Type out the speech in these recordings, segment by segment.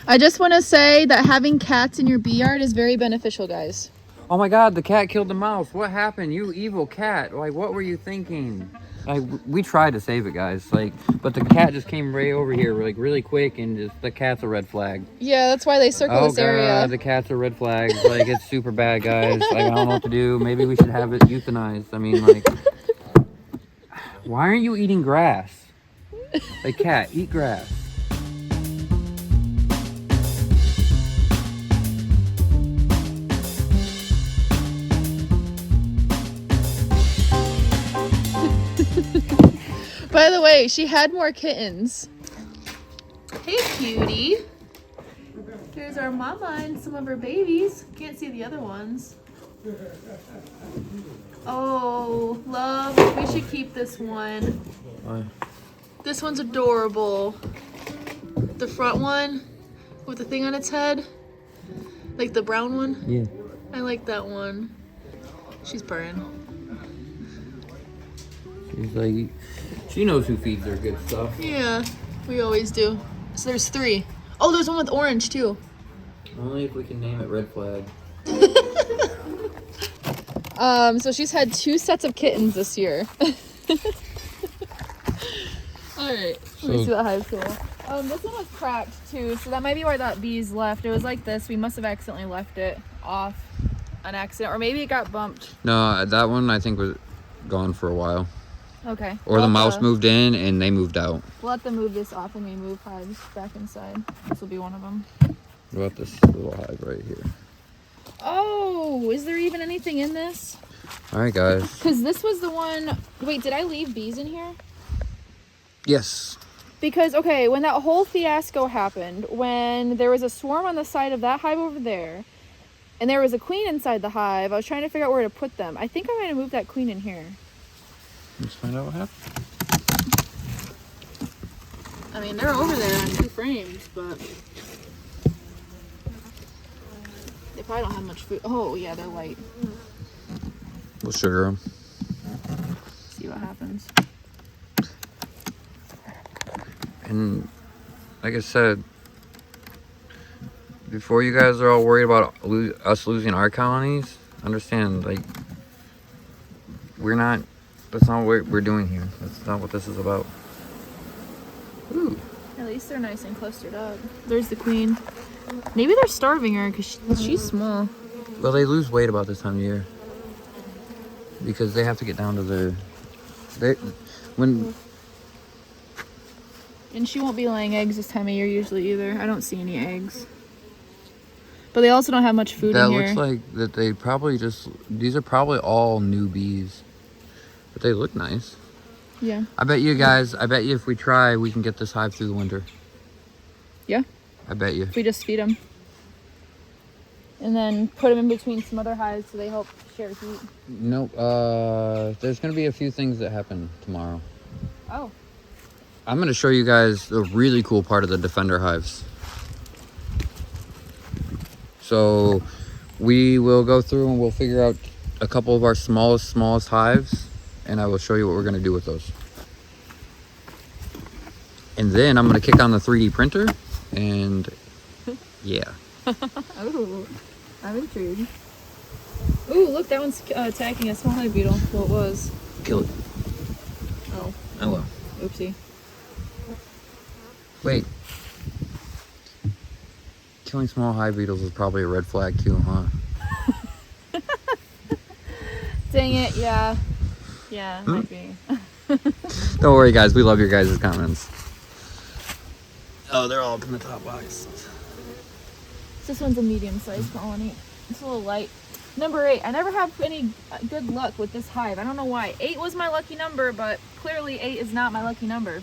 I just want to say that having cats in your bee yard is very beneficial, guys. Oh my god, the cat killed the mouse. What happened? You evil cat. Like, what were you thinking? Like, we tried to save it, guys. Like, but the cat just came right over here, like, really quick, and just, the cat's a red flag. Yeah, that's why they circle Oh this area. god, the cat's a red flag. Like, it's super bad, guys. Like, I don't know what to do. Maybe we should have it euthanized. I mean, like, why aren't you eating grass? Like, cat, eat grass. By the way, she had more kittens. Hey, cutie. Here's our mama and some of her babies. Can't see the other ones. Oh, love. We should keep this one. Why? This one's adorable. The front one with the thing on its head. Like the brown one. Yeah. I like that one. She's purring. She's like, she knows who feeds her good stuff. Yeah, we always do. So there's 3. Oh, there's one with orange too. Only if we can name it Red Flag. So she's had 2 sets of kittens this year. Alright, let me see what hive's here. This one was cracked too, so that might be why that bee's left. It was like this. We must have accidentally left it off on accident, or maybe it got bumped. No, that one I think was gone for a while. Okay. Or the mouse moved in and they moved out. We'll have to move this off when we move hives back inside. This will be one of them. What about this little hive right here? Oh, is there even anything in this? All right, guys. Because this was the one... Wait, did I leave bees in here? Yes. Because, okay, when that whole fiasco happened, when there was a swarm on the side of that hive over there, and there was a queen inside the hive, I was trying to figure out where to put them. I think I might have moved that queen in here. Let's find out what happened. I mean, they're over there on 2 frames, but... They probably don't have much food. Oh, yeah, they're light. We'll sugar them. See what happens. And like I said, before you guys are all worried about us losing our colonies, understand, like, that's not what we're doing here. That's not what this is about. Ooh. At least they're nice and clustered up. There's the queen. Maybe they're starving her because she's small. Well, they lose weight about this time of year. Because they have to get down to And she won't be laying eggs this time of year usually either. I don't see any eggs. But they also don't have much food in here. That looks like that they probably these are probably all new bees. But they look nice. Yeah. I bet you if we try, we can get this hive through the winter. Yeah. I bet you. If we just feed them. And then put them in between some other hives so they help share heat. Nope. There's going to be a few things that happen tomorrow. Oh. I'm going to show you guys a really cool part of the defender hives. So we will go through and we'll figure out a couple of our smallest hives, and I will show you what we're going to do with those. And then I'm going to kick on the 3D printer, and yeah. Oh, I'm intrigued. Ooh, look, that one's attacking a small hive beetle. Well, it was. Kill it. Oh. Oh well. Oopsie. Wait. Killing small hive beetles is probably a red flag too, huh? Dang it, yeah. Yeah, it might be. Don't worry, guys. We love your guys' comments. Oh, they're all up in the top box. This one's a medium-sized colony. It's a little light. Number 8. I never have any good luck with this hive. I don't know why. 8 was my lucky number, but clearly 8 is not my lucky number.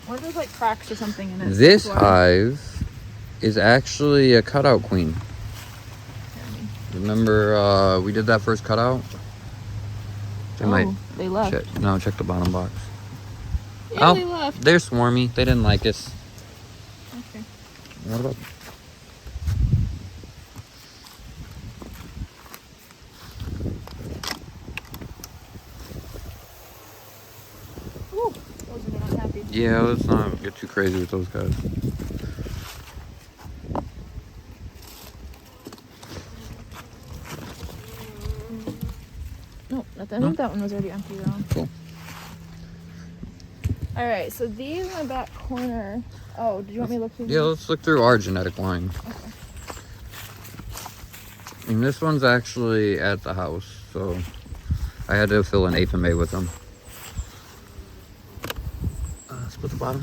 What if there's like cracks or something in it? This hive is actually a cutout queen. Remember we did that first cutout? They left. Check the bottom box. Yeah, they left. They're swarmy. They didn't like us. Okay. What about... Ooh, those are not happy. Yeah, let's not get too crazy with those guys. I think that one was already empty though. Cool. All right, so these in the back corner. Oh, did you want me to look through? Yeah, let's look through our genetic line. Okay. And this one's actually at the house, so I had to fill an APMA with them. Let's put the bottom.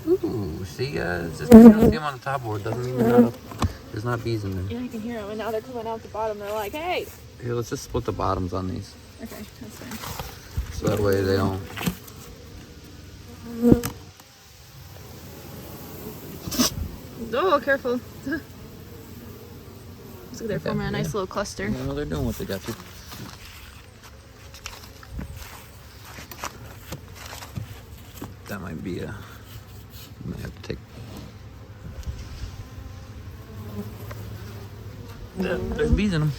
Ooh, see guys, just because you don't see them on the top board doesn't mean there's not bees in there. Yeah, I can hear them, and now they're coming out the bottom. They're like, hey. Here, let's just split the bottoms on these. Okay, that's fine. So that way they don't. Oh, careful. Let's look there for a nice little cluster. Yeah, they're doing what they got to. That might be a. Might have to take. There's bees in them.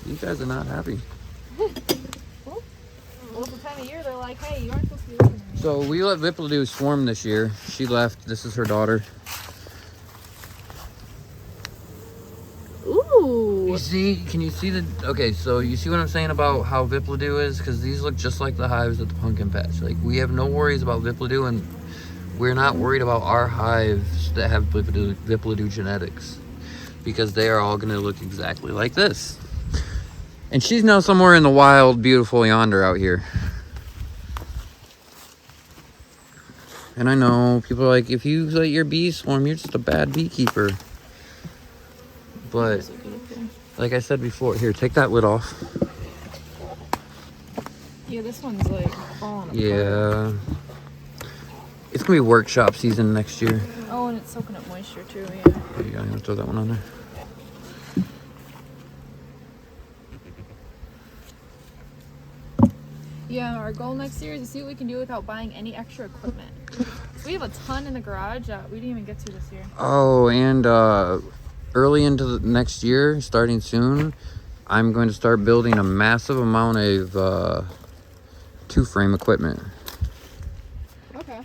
You guys are not happy. Well, it's the time of year they're like, hey, you aren't supposed to be looking at me. So we let Vipledu swarm this year. She left. This is her daughter. Ooh. You see? Can you see the? Okay, so you see what I'm saying about how Vipledu is? Because these look just like the hives at the pumpkin patch. Like we have no worries about Vipledu, and we're not worried about our hives that have Vipledu genetics, because they are all going to look exactly like this. And she's now somewhere in the wild, beautiful yonder out here. And I know people are like, if you let your bees swarm, you're just a bad beekeeper. But like I said before, here, take that lid off. Yeah, this one's like falling apart. Yeah. It's gonna be workshop season next year. Oh, and it's soaking up moisture too, yeah. There you go, I'm gonna throw that one on there. Yeah, our goal next year is to see what we can do without buying any extra equipment. We have a ton in the garage that we didn't even get to this year. Oh, and early into the next year, starting soon, I'm going to start building a massive amount of two-frame equipment. Okay.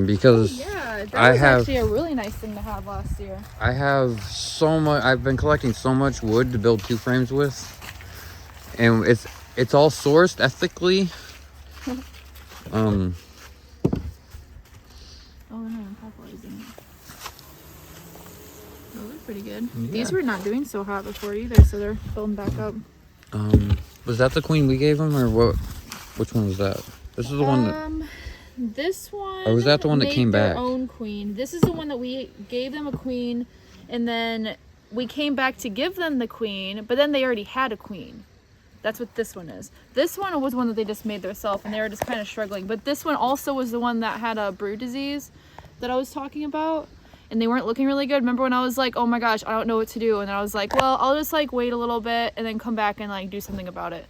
Because yeah, that I was have actually a really nice thing to have last year. I have so much. I've been collecting so much wood to build two frames with, and it's all sourced ethically. Oh, they're not equalizing. Those are pretty good. Yeah. These were not doing so hot before either, so they're building back up. Was that the queen we gave them, or what? Which one was that? This is the one that. This one. Or was that the one that made came their back? Own queen. This is the one that we gave them a queen, and then we came back to give them the queen, but then they already had a queen. That's what this one is. This one was one that they just made themselves, and they were just kind of struggling. But this one also was the one that had a brood disease that I was talking about, and they weren't looking really good. Remember when I was like, oh my gosh, I don't know what to do, and then I was like, well, I'll just like wait a little bit and then come back and like do something about it.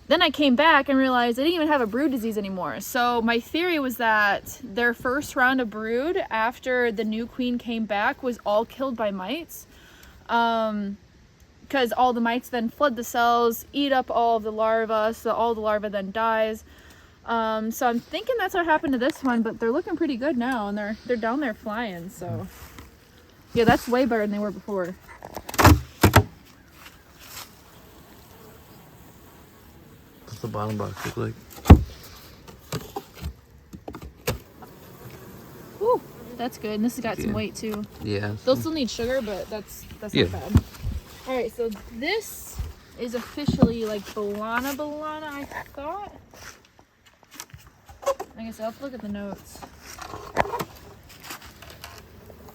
Then I came back and realized they didn't even have a brood disease anymore. So my theory was that their first round of brood after the new queen came back was all killed by mites. Because all the mites then flood the cells, eat up all of the larvae, so all the larvae then dies. So I'm thinking that's what happened to this one, but they're looking pretty good now, and they're down there flying, so. Yeah, that's way better than they were before. What's the bottom box look like? Ooh, that's good, and this has got some weight too. Yeah. They'll still need sugar, but that's Yeah. not bad. All right, so this is officially like Balana, I thought. I guess I'll have to look at the notes.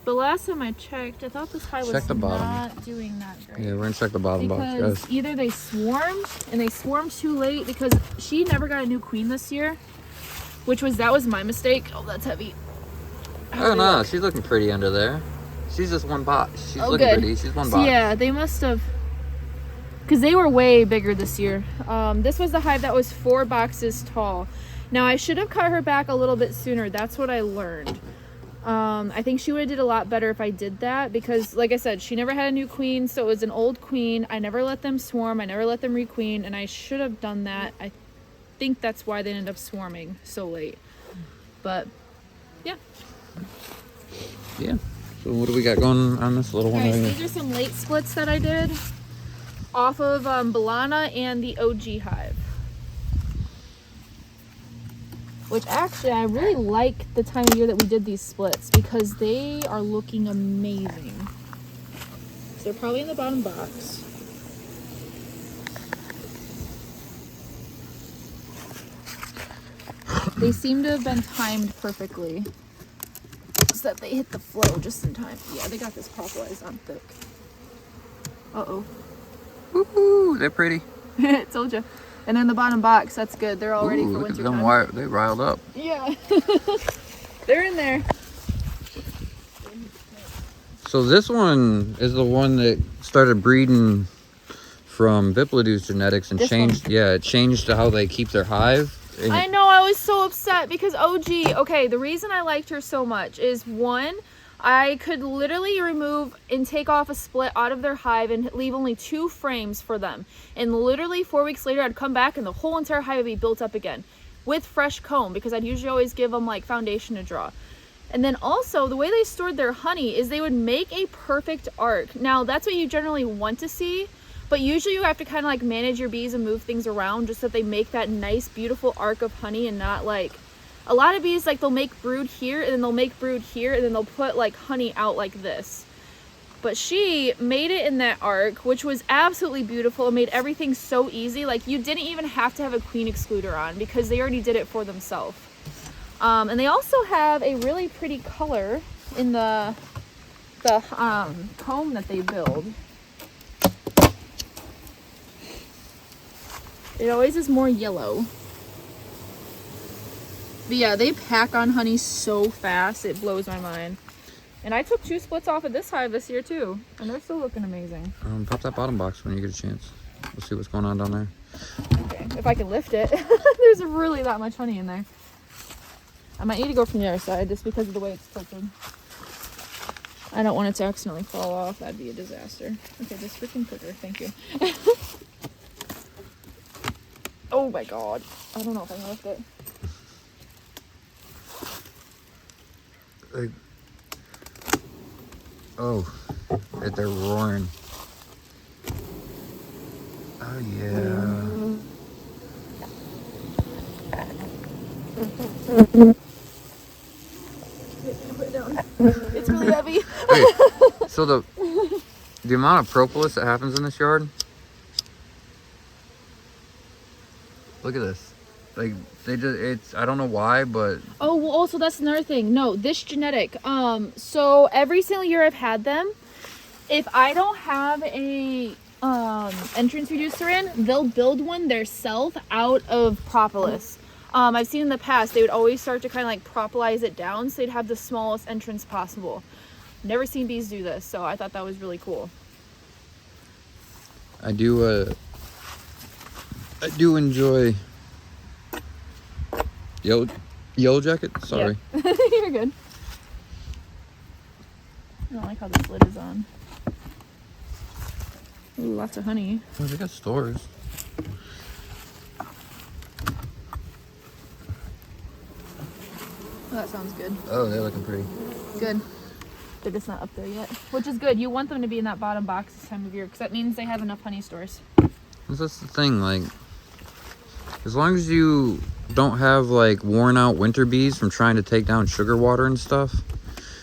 But last time I checked, I thought this hive Check was the bottom. not doing that great. Yeah, we're gonna check the bottom box, Because guys. either they swarmed, and they swarmed too late because she never got a new queen this year, that was my mistake. Oh, that's heavy. Oh no, she's looking pretty under there. She's just one box. She's looking good. pretty. She's one So box. yeah, they must have, because they were way bigger this year. This was the hive that was 4 boxes tall. Now I should have cut her back a little bit sooner. That's what I learned. I think she would have did a lot better if I did that, because like I said, she never had a new queen, so it was an old queen. I never let them swarm. I never let them requeen, and I should have done that. I think that's why they ended up swarming so late. But yeah. Yeah. So what do we got going on this little one right Guys, here? these are some late splits that I did off of Balana and the OG hive. Which actually, I really like the time of year that we did these splits because they are looking amazing. So they're probably in the bottom box. They seem to have been timed perfectly so that they hit the flow just in time. Yeah, they got this propolized on thick. Uh-oh. Woohoo! They're pretty. Told you. And then the bottom box, that's good. They're all ready for Look at winter them time. they riled up. Yeah. They're in there. So this one is the one that started breeding from Viplidu's genetics and This changed. one? Yeah, it changed to how they keep their hive. And I know, I was so upset because OG, okay, the reason I liked her so much is one, I could literally remove and take off a split out of their hive and leave only 2 frames for them. And literally 4 weeks later, I'd come back and the whole entire hive would be built up again with fresh comb because I'd usually always give them like foundation to draw. And then also the way they stored their honey is they would make a perfect arc. Now that's what you generally want to see, but usually you have to kind of like manage your bees and move things around just so that they make that nice, beautiful arc of honey and not like, a lot of bees like they'll make brood here and then they'll make brood here and then they'll put like honey out like this. But she made it in that arc, which was absolutely beautiful and made everything so easy. Like you didn't even have to have a queen excluder on because they already did it for themselves. And they also have a really pretty color in the comb that they build. It always is more yellow. But yeah, they pack on honey so fast, it blows my mind. And I took 2 splits off of this hive this year too, and they're still looking amazing. pop that bottom box when you get a chance. We'll see what's going on down there. Okay, if I can lift it. There's really that much honey in there. I might need to go from the other side just because of the way it's tilted. I don't want it to accidentally fall off. That'd be a disaster. Okay, this freaking clicker. Thank you. Oh my god. I don't know if I can lift it. Oh, they're roaring. Oh yeah. Put it down. It's really heavy. Wait, so the amount of propolis that happens in this yard. Look at this. Like it's I don't know why, but Oh, well, also that's another thing. No, this genetic. So every single year I've had them, if I don't have a entrance reducer in, they'll build one themselves out of propolis. I've seen in the past they would always start to kind of like propolize it down so they'd have the smallest entrance possible. Never seen bees do this, so I thought that was really cool. I do enjoy yellow jacket. Sorry. Yeah. You're good. I don't like how this lid is on. Ooh, lots of honey. Oh, they got stores. Oh, that sounds good. Oh, they're looking pretty. Good. They're just not up there yet, which is good. You want them to be in that bottom box this time of year because that means they have enough honey stores. That's the thing, like, as long as you don't have like worn out winter bees from trying to take down sugar water and stuff.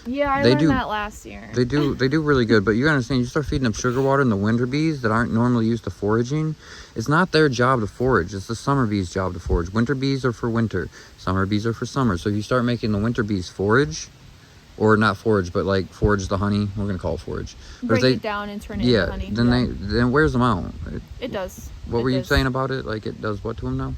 Yeah, I learned that last year. They do really good, but you gotta understand, you start feeding them sugar water and the winter bees that aren't normally used to foraging, it's not their job to forage, it's the summer bees' job to forage. Winter bees are for winter, summer bees are for summer. So if you start making the winter bees forage, or not forage, but like forage the honey, we're gonna call it forage. Break it down and turn it into honey. Then wears them out. It does. What were you saying about it? Like it does what to them now?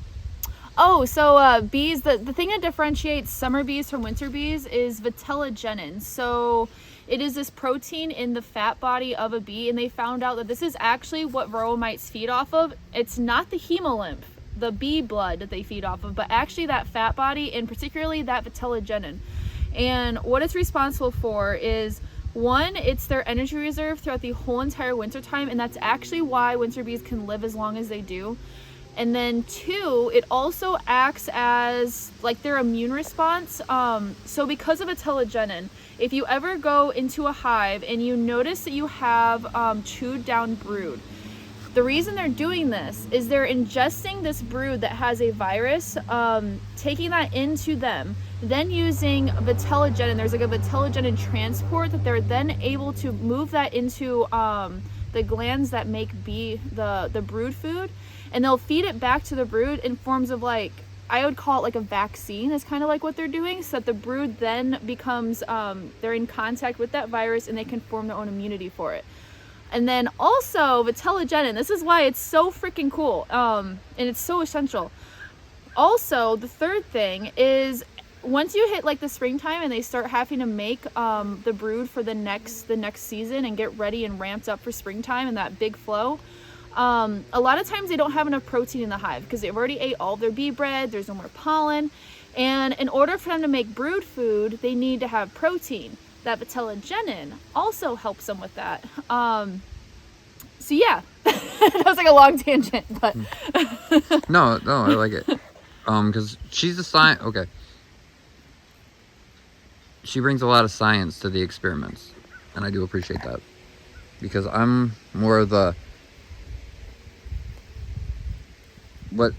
Oh, so bees, the thing that differentiates summer bees from winter bees is vitellogenin. So it is this protein in the fat body of a bee, and they found out that this is actually what varroa mites feed off of. It's not the hemolymph, the bee blood that they feed off of, but actually that fat body, and particularly that vitellogenin. And what it's responsible for is, one, it's their energy reserve throughout the whole entire winter time, and that's actually why winter bees can live as long as they do. And then 2, it also acts as like their immune response. So because of vitellogenin, if you ever go into a hive and you notice that you have chewed down brood, the reason they're doing this is they're ingesting this brood that has a virus, taking that into them, then using vitellogenin. There's like a vitellogenin transport that they're then able to move that into the glands that make the brood food, and they'll feed it back to the brood in forms of, like, I would call it like a vaccine, is kind of like what they're doing, so that the brood then becomes, they're in contact with that virus and they can form their own immunity for it. And then also vitellogenin, this is why it's so freaking cool, and it's so essential. Also, the third thing is, once you hit like the springtime and they start having to make the brood for the next season and get ready and ramped up for springtime and that big flow, a lot of times they don't have enough protein in the hive because they've already ate all of their bee bread, there's no more pollen, and in order for them to make brood food, they need to have protein. That vitellogenin also helps them with that. So yeah, that was like a long tangent, but No, I like it. Because she's a science. Okay. She brings a lot of science to the experiments, and I do appreciate that, because I'm more of the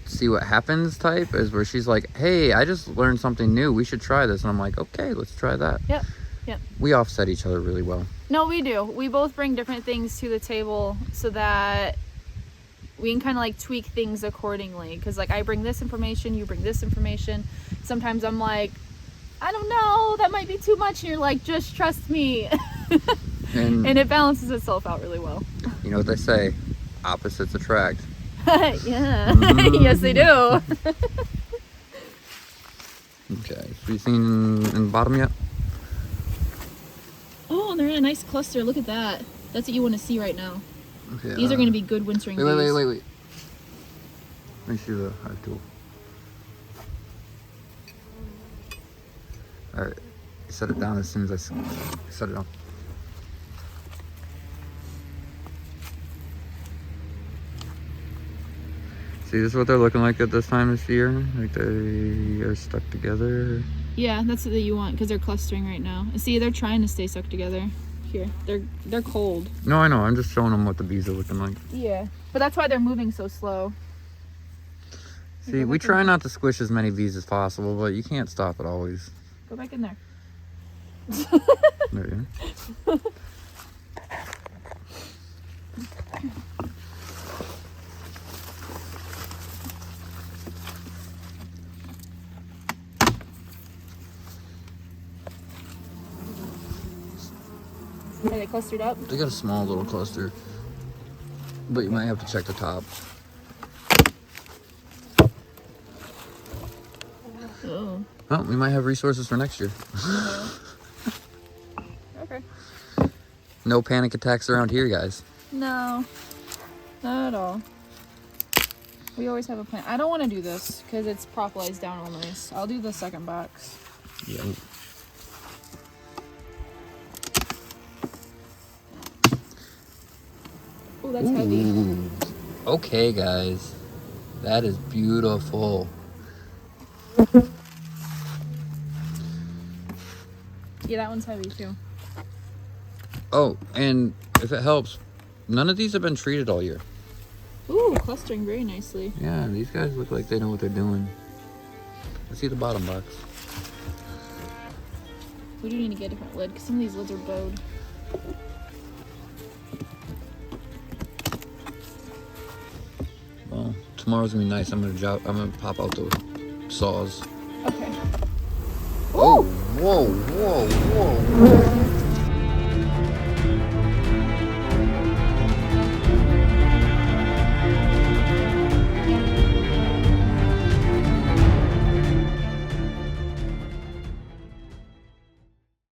see what happens type, is where she's like, hey, I just learned something new, we should try this, and I'm like, okay, let's try that. Yep. We offset each other really well. No, we do. We both bring different things to the table so that we can kind of like tweak things accordingly. Because like I bring this information, you bring this information. Sometimes I'm like, I don't know, that might be too much. And you're like, just trust me. And it balances itself out really well. You know what they say, opposites attract. Yeah. Yes, they do. Okay, so you seen in the bottom yet? Oh, they're in a nice cluster. Look at that. That's what you want to see right now. Okay, these are going to be good wintering bees. Wait. Let me see the hive tool. Alright, set it down as soon as I set it down. See, this is what they're looking like at this time this year. Like they are stuck together. Yeah, that's what you want, because they're clustering right now. See, they're trying to stay stuck together. Here, they're cold. No, I know. I'm just showing them what the bees are looking like. Yeah, but that's why they're moving so slow. See, we try not to squish as many bees as possible, but you can't stop it always. Go back in there. There you are. Are they clustered up? They got a small little cluster, but you might have to check the top. Oh. Well, we might have resources for next year. Okay. No panic attacks around here, guys. No, not at all. We always have a plan. I don't want to do this because it's propolized down all nice. I'll do the second box. Yeah. Oh, that's heavy. Okay, guys. That is beautiful. Yeah, that one's heavy too. Oh, and if it helps, none of these have been treated all year. Ooh, clustering very nicely. Yeah, these guys look like they know what they're doing. Let's see the bottom box. We do need to get a different lid because some of these lids are bowed. Well, tomorrow's gonna be nice. I'm gonna pop out the saws. Okay. Oh, whoa.